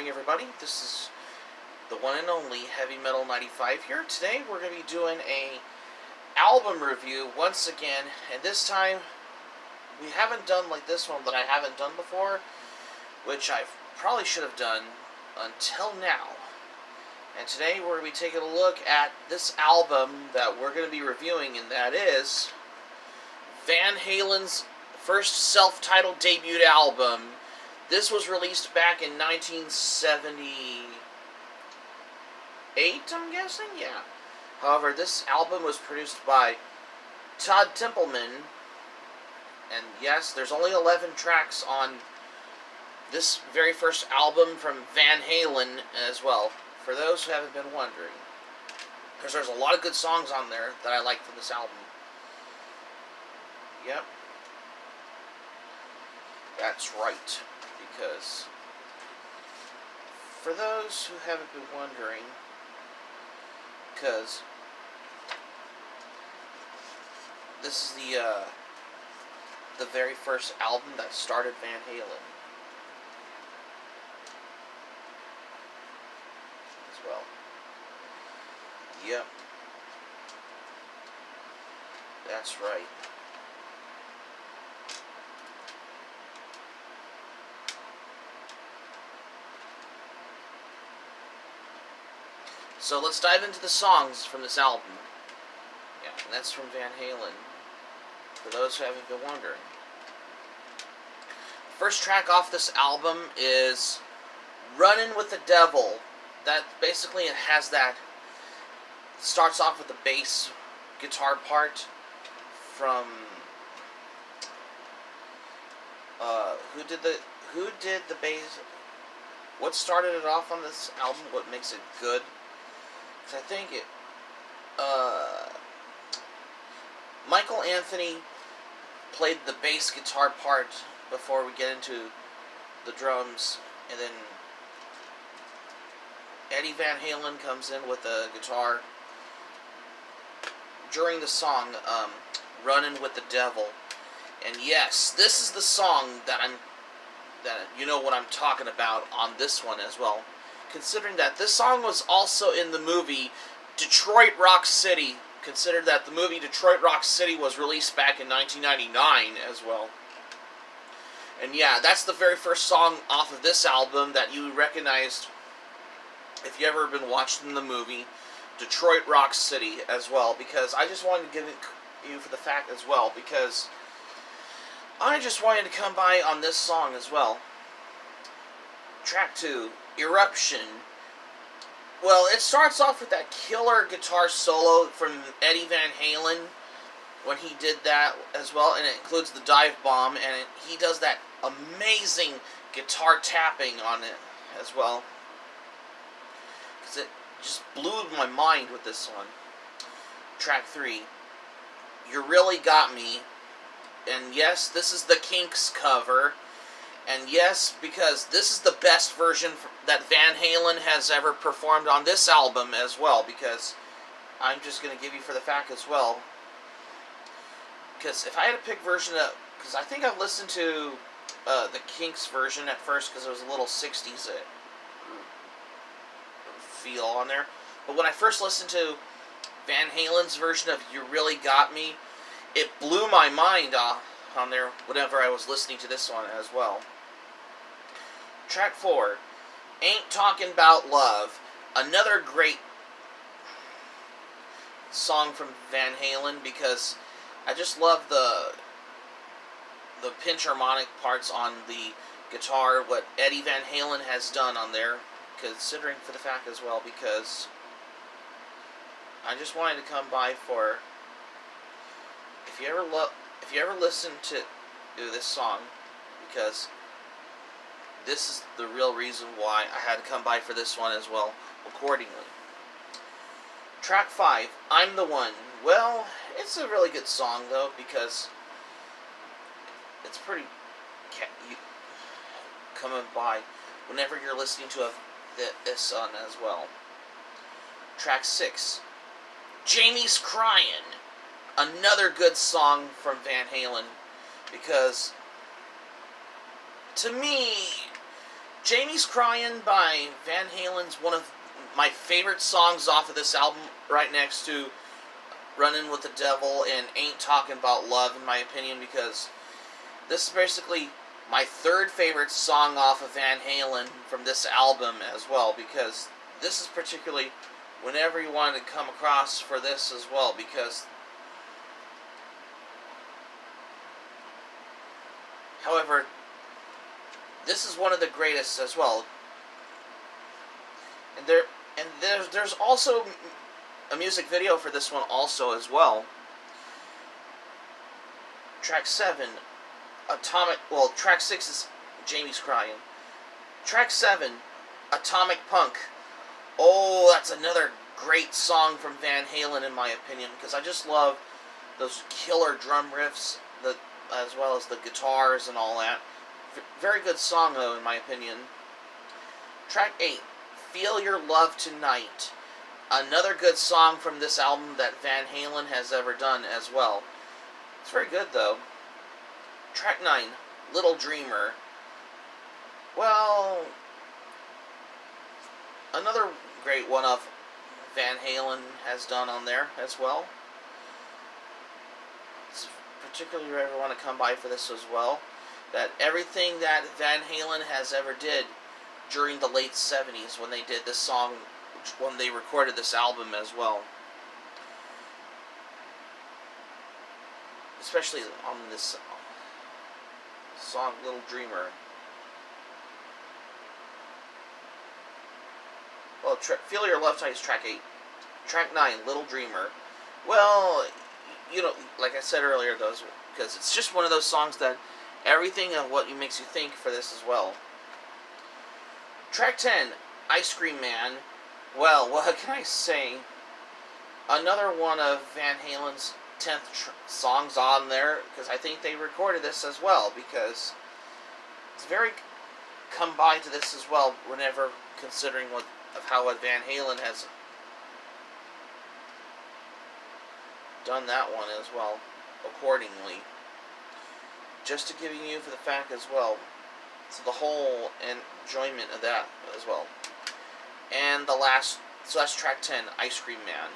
morning, everybody. This is the one and only Heavy Metal 95 here. Today we're going to be doing a album review once again, and this time we haven't done like this one that I haven't done before, which I probably should have done until now. And today we're going to be taking a look at this album that we're going to be reviewing, and that is Van Halen's first self-titled debut album. This was released back in 1978, I'm guessing? Yeah. However, this album was produced by Todd Templeman, and yes, there's only 11 tracks on this very first album from Van Halen as well, for those who haven't been wondering. Because there's a lot of good songs on there that I like from this album. Yep. That's right. Because for those who haven't been wondering, because this is the very first album that started Van Halen as well. Yep. That's right. So let's dive into the songs from this album. Yeah, and that's from Van Halen, for those who haven't been wondering. First track off this album is Runnin' with the Devil. That basically it has that, starts off with the bass guitar part from who did the bass? What started it off on this album? What makes it good? I think it, Michael Anthony played the bass guitar part before we get into the drums, and then Eddie Van Halen comes in with the guitar during the song, Runnin' with the Devil. And yes, this is the song that you know what I'm talking about on this one as well. Considering that this song was also in the movie Detroit Rock City. Consider that the movie Detroit Rock City was released back in 1999 as well. And yeah, that's the very first song off of this album that you recognized if you ever been watching the movie Detroit Rock City as well. Because I just wanted to give it you for the fact as well, because I just wanted to come by on this song as well. Track 2, Eruption. Well, it starts off with that killer guitar solo from Eddie Van Halen when he did that as well, and it includes the dive bomb, and he does that amazing guitar tapping on it as well. Because it just blew my mind with this one. Track 3, You Really Got Me. And yes, this is the Kinks cover. And yes, because this is the best version that Van Halen has ever performed on this album as well, because I'm just going to give you for the fact as well. Because if I had to pick version of, because I think I listened to the Kinks version at first because it was a little 60s feel on there. But when I first listened to Van Halen's version of You Really Got Me, it blew my mind on there whenever I was listening to this one as well. Track 4, Ain't Talking About Love. Another great song from Van Halen, because I just love the pinch harmonic parts on the guitar, what Eddie Van Halen has done on there, considering for the fact as well, because I just wanted to come by for, if you ever listen to this song, because this is the real reason why I had to come by for this one as well, accordingly. Track 5, I'm the One. Well, it's a really good song, though, because it's pretty coming by whenever you're listening to this song as well. Track 6, Jamie's Crying. Another good song from Van Halen, because to me, Jamie's Crying by Van Halen's one of my favorite songs off of this album, right next to Runnin' with the Devil and Ain't Talking About Love, in my opinion, because this is basically my third favorite song off of Van Halen from this album as well, because this is particularly whenever you wanted to come across for this as well, because however, this is one of the greatest as well. And there's also a music video for this one also as well. Track 7, track 6 is Jamie's Crying. Track 7, Atomic Punk. Oh, that's another great song from Van Halen in my opinion, because I just love those killer drum riffs, as well as the guitars and all that. Very good song though, in my opinion. Track 8, Feel Your Love Tonight. Another good song from this album that Van Halen has ever done as well. It's very good though. Track 9, Little Dreamer. Well, another great one of Van Halen has done on there as well. It's particularly if you ever want to come by for this as well. That everything that Van Halen has ever did during the late 70s when they did this song, when they recorded this album as well. Especially on this song, Little Dreamer. Well, Feel Your Love Tonight is track 8. Track 9, Little Dreamer. Well, you know, like I said earlier, those, because it's just one of those songs that everything of what makes you think for this as well. Track 10, Ice Cream Man. Well, what can I say? Another one of Van Halen's 10th songs on there, because I think they recorded this as well, because it's very come by to this as well, whenever considering what Van Halen has done that one as well, accordingly. Just to giving you for the fact as well, so the whole enjoyment of that as well. And the last, so that's track 10, Ice Cream Man.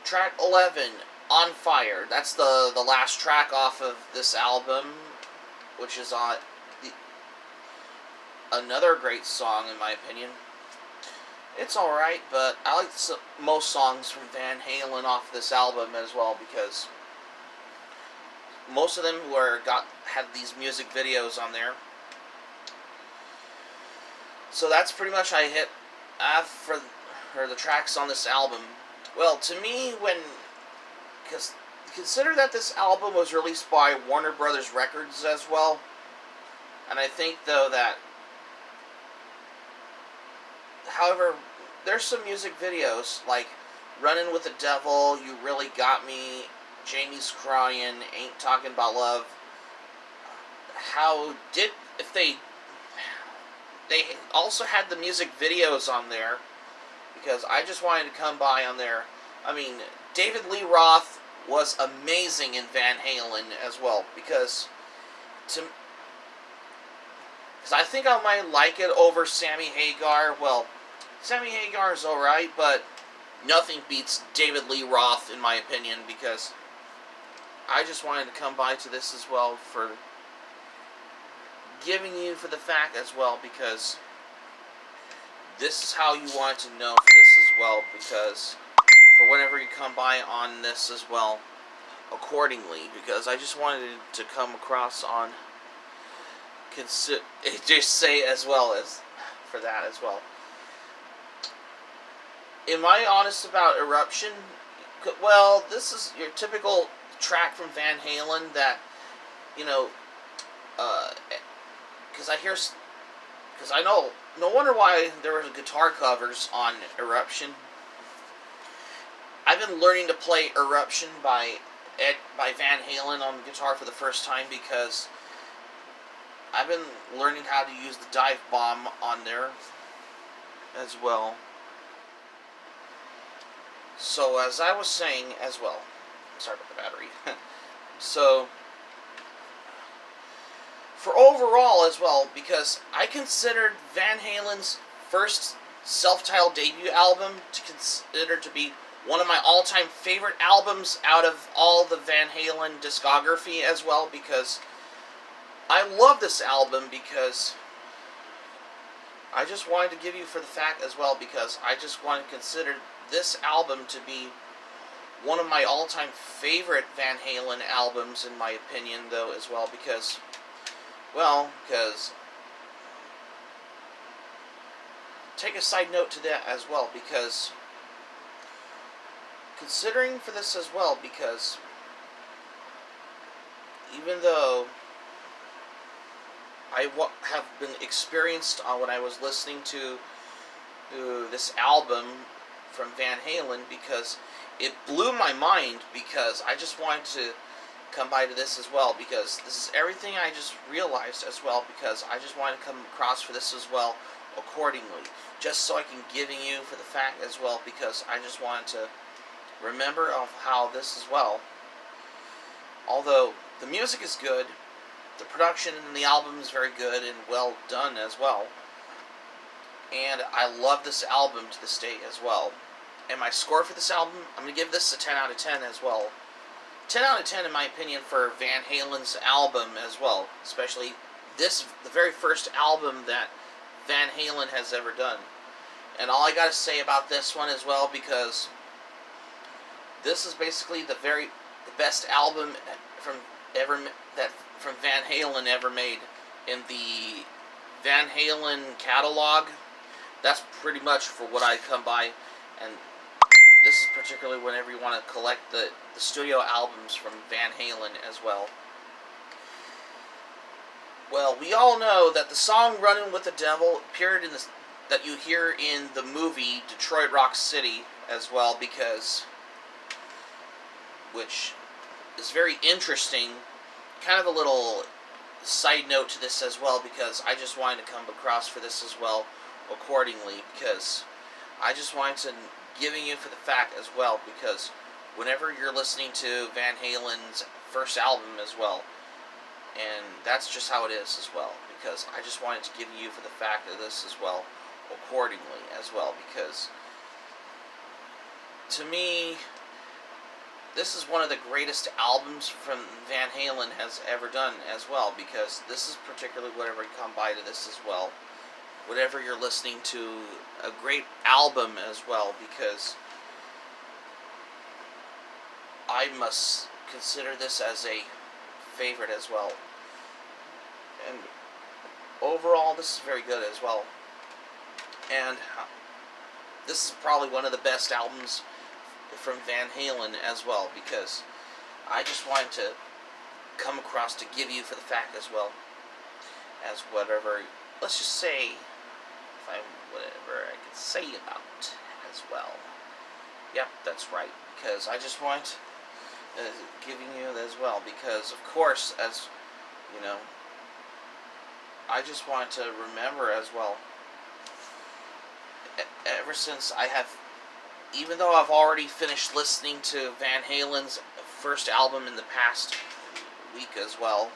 Track 11, On Fire. That's the last track off of this album, which is on another great song in my opinion. It's alright, but I like most songs from Van Halen off this album as well, because most of them had these music videos on there. So that's pretty much I hit for the tracks on this album. Well, to me, because consider that this album was released by Warner Brothers Records as well, and I think though that, however, there's some music videos like Runnin' with the Devil, You Really Got Me, Jamie's Crying, Ain't Talking About Love. If they also had the music videos on there, because I just wanted to come by on there. I mean, David Lee Roth was amazing in Van Halen as well, because I think I might like it over Sammy Hagar. Well, Sammy Hagar is alright, but nothing beats David Lee Roth in my opinion, because I just wanted to come by to this as well for giving you for the fact as well, because this is how you want to know for this as well, because for whenever you come by on this as well, accordingly, because I just wanted to come across on just say as well as for that as well. Am I honest about Eruption? Well, this is your typical track from Van Halen that, you know, because I know, no wonder why there were guitar covers on Eruption. I've been learning to play Eruption by Van Halen on guitar for the first time, because I've been learning how to use the dive bomb on there as well. So as I was saying as well, sorry about the battery. So for overall as well, because I considered Van Halen's first self-titled debut album to consider to be one of my all-time favorite albums out of all the Van Halen discography as well, because I love this album, because I just wanted to give you for the fact as well, because I just want to consider this album to be one of my all-time favorite Van Halen albums, in my opinion, though, as well, because, well, because, take a side note to that as well, because, considering for this as well, because, even though I have been experienced when I was listening to this album from Van Halen, because it blew my mind, because I just wanted to come by to this as well, because this is everything I just realized as well, because I just wanted to come across for this as well accordingly, just so I can giving you for the fact as well, because I just wanted to remember of how this as well, although the music is good, the production in the album is very good and well done as well, and I love this album to this day as well. And my score for this album, I'm going to give this a 10 out of 10 as well. 10 out of 10 in my opinion for Van Halen's album as well. Especially this, the very first album that Van Halen has ever done. And all I got to say about this one as well, because this is basically the best album from Van Halen ever made in the Van Halen catalog. That's pretty much for what I come by. And this is particularly whenever you want to collect the studio albums from Van Halen as well. Well, we all know that the song "Running with the Devil" appeared in that you hear in the movie Detroit Rock City as well, which is very interesting. Kind of a little side note to this as well, because I just wanted to come across for this as well accordingly, because I just wanted to giving you for the fact as well, because whenever you're listening to Van Halen's first album as well, and that's just how it is as well, because I just wanted to give you for the fact of this as well accordingly as well, because to me this is one of the greatest albums from Van Halen has ever done as well, because this is particularly whenever you come by to this as well, whenever you're listening to a great album as well, because I must consider this as a favorite as well. And overall, this is very good as well. And this is probably one of the best albums from Van Halen as well, because I just wanted to come across to give you for the fact as well, as whatever, let's just say, whatever I can say about as well. Yep, that's right, because I just want giving you as well, because of course, as you know, I just want to remember as well, ever since I have, even though I've already finished listening to Van Halen's first album in the past week as well,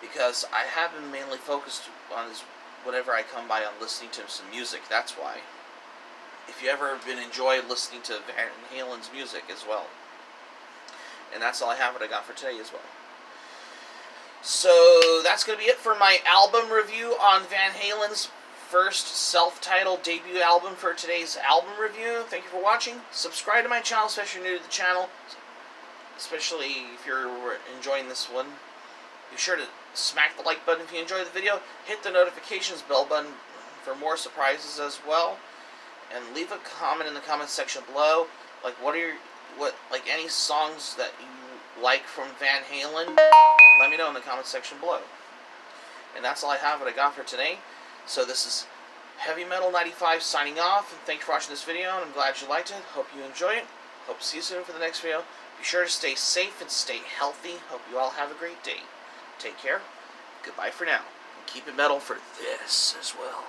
because I have been mainly focused on his, whenever I come by on listening to some music, that's why. If you ever been enjoy listening to Van Halen's music as well. And that's all I have what I got for today as well. So that's going to be it for my album review on Van Halen's first self-titled debut album for today's album review. Thank you for watching. Subscribe to my channel, especially if you're new to the channel, especially if you're enjoying this one. Be sure to smack the like button if you enjoyed the video. Hit the notifications bell button for more surprises as well. And leave a comment in the comments section below. Like like any songs that you like from Van Halen. Let me know in the comments section below. And that's all I have what I got for today. So this is Heavy Metal 95 signing off. And thank you for watching this video. And I'm glad you liked it. Hope you enjoy it. Hope to see you soon for the next video. Be sure to stay safe and stay healthy. Hope you all have a great day. Take care. Goodbye for now. And keep it metal for this as well.